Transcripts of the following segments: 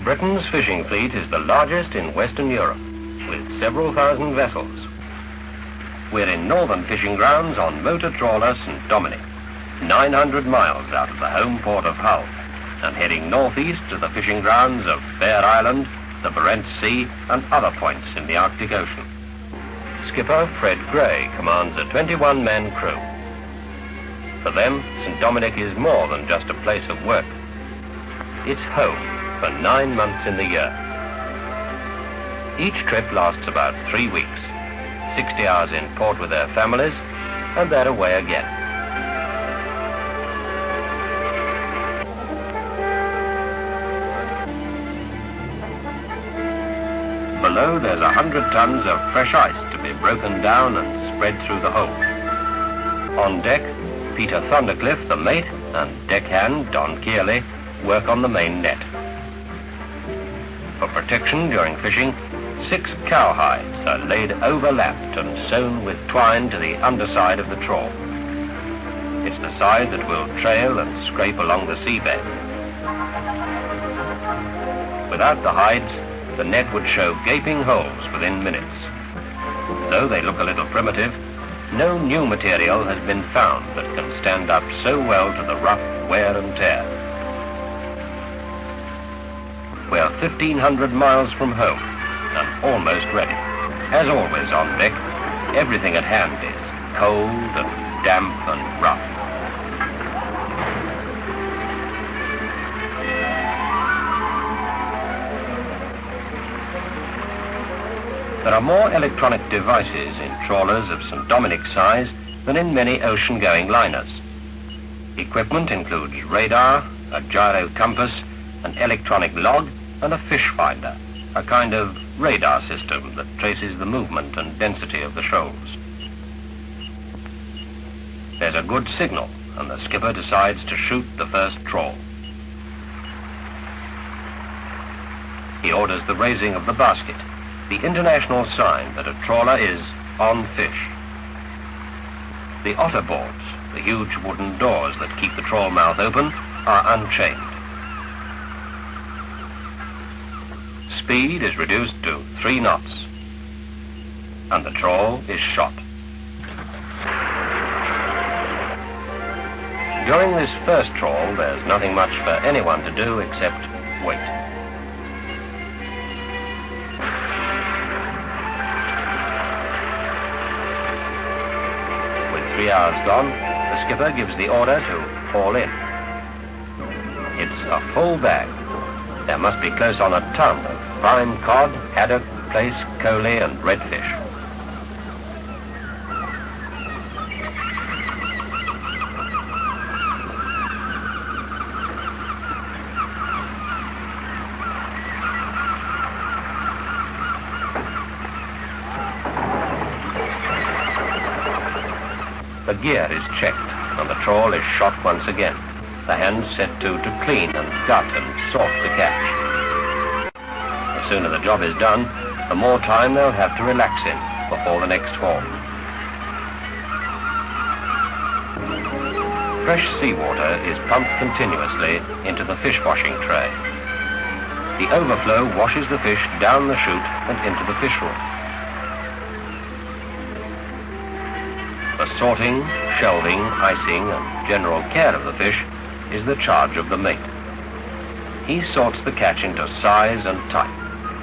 Britain's fishing fleet is the largest in Western Europe, with several thousand vessels. We're in northern fishing grounds on motor trawler St. Dominic, 900 miles out of the home port of Hull, and heading northeast to the fishing grounds of Bear Island, the Barents Sea, and other points in the Arctic Ocean. Skipper Fred Gray commands a 21-man crew. For them, St. Dominic is more than just a place of work. It's home for 9 months in the year. Each trip lasts about 3 weeks, 60 hours in port with their families, and they're away again. Below, there's 100 tons of fresh ice to be broken down and spread through the hold. On deck, Peter Thundercliffe, the mate, and deckhand Don Kearley work on the main net. For protection during fishing, 6 cowhides are laid overlapped and sewn with twine to the underside of the trawl. It's the side that will trail and scrape along the seabed. Without the hides, the net would show gaping holes within minutes. Though they look a little primitive, no new material has been found that can stand up so well to the rough wear and tear. We're 1,500 miles from home and almost ready. As always on deck, everything at hand is cold and damp and rough. There are more electronic devices in trawlers of St. Dominic size than in many ocean-going liners. Equipment includes radar, a gyro compass, an electronic log, and a fish finder, a kind of radar system that traces the movement and density of the shoals. There's a good signal, and the skipper decides to shoot the first trawl. He orders the raising of the basket, the international sign that a trawler is on fish. The otter boards, the huge wooden doors that keep the trawl mouth open, are unchained. Speed is reduced to 3 knots, and the trawl is shot. During this first trawl, there's nothing much for anyone to do except wait. With 3 hours gone, the skipper gives the order to haul in. It's a full bag. There must be close on a ton of fine cod, haddock, plaice, coley, and redfish. The gear is checked, and the trawl is shot once again, the hands set to clean and gut and sort the catch. The sooner the job is done, the more time they'll have to relax in before the next haul. Fresh seawater is pumped continuously into the fish washing tray. The overflow washes the fish down the chute and into the fish room. The sorting, shelving, icing, and general care of the fish is the charge of the mate. He sorts the catch into size and type,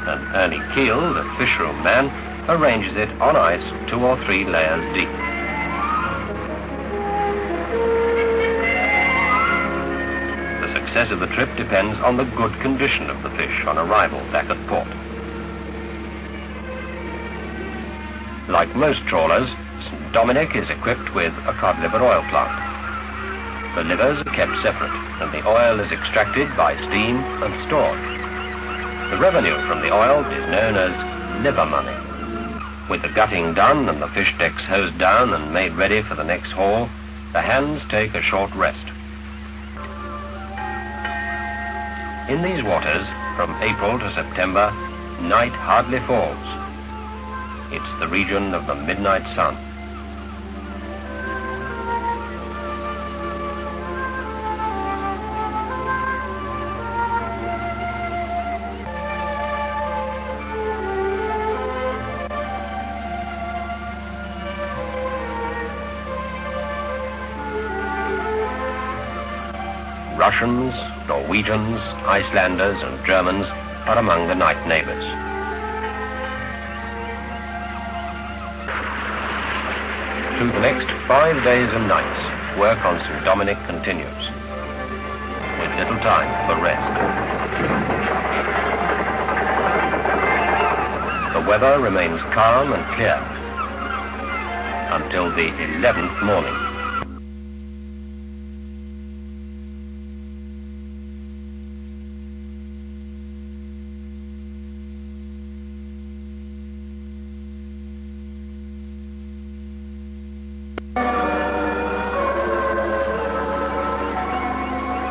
and Ernie Keel, the fishroom man, arranges it on ice 2 or 3 layers deep. The success of the trip depends on the good condition of the fish on arrival back at port. Like most trawlers, St. Dominic is equipped with a cod liver oil plant. The livers are kept separate, and the oil is extracted by steam and stored. The revenue from the oil is known as liver money. With the gutting done and the fish decks hosed down and made ready for the next haul, the hands take a short rest. In these waters, from April to September, night hardly falls. It's the region of the midnight sun. Russians, Norwegians, Icelanders and Germans are among the night neighbors. Through the next 5 days and nights, work on St. Dominic continues, with little time for rest. The weather remains calm and clear until the 11th morning.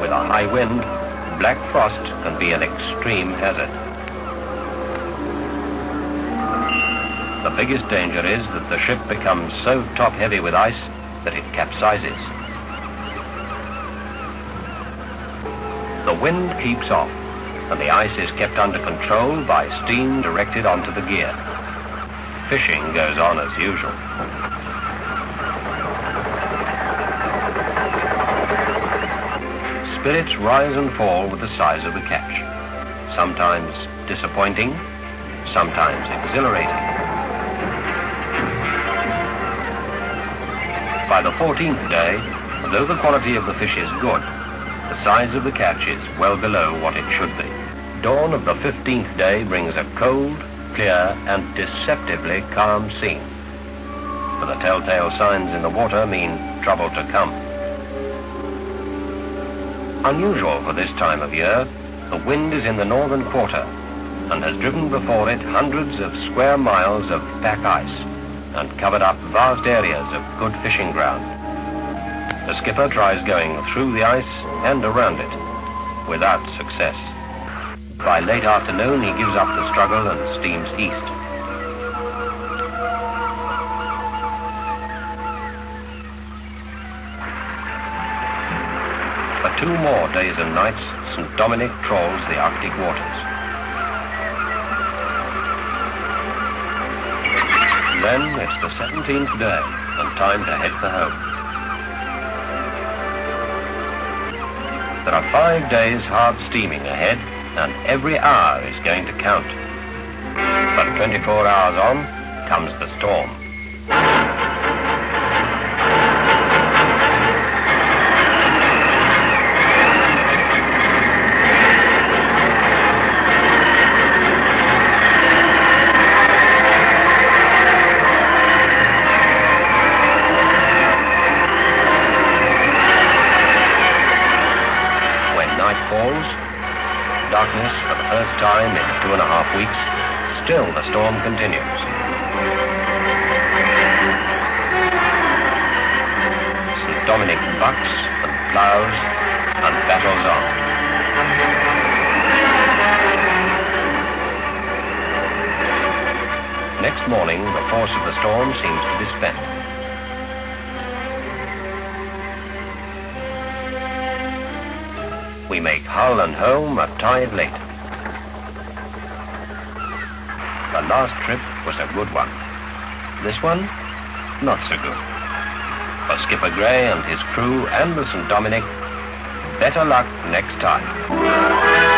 With a high wind, black frost can be an extreme hazard. The biggest danger is that the ship becomes so top-heavy with ice that it capsizes. The wind keeps off, and the ice is kept under control by steam directed onto the gear. Fishing goes on as usual. Spirits rise and fall with the size of the catch, sometimes disappointing, sometimes exhilarating. By the 14th day, though the quality of the fish is good, the size of the catch is well below what it should be. Dawn of the 15th day brings a cold, clear and deceptively calm scene. For the telltale signs in the water mean trouble to come. Unusual for this time of year, the wind is in the northern quarter and has driven before it hundreds of square miles of pack ice and covered up vast areas of good fishing ground. The skipper tries going through the ice and around it, without success. By late afternoon, he gives up the struggle and steams east. For 2 more days and nights, St. Dominic trawls the Arctic waters. Then it's the 17th day and time to head for home. There are 5 days hard steaming ahead, and every hour is going to count. But 24 hours on comes the storm. Darkness for the first time in 2.5 weeks, still the storm continues. St. Dominic bucks and plows and battles on. Next morning, the force of the storm seems to be spent. We make hull and home at tide late. The last trip was a good one. This one, not so good. For Skipper Gray and his crew and the St. Dominic, better luck next time.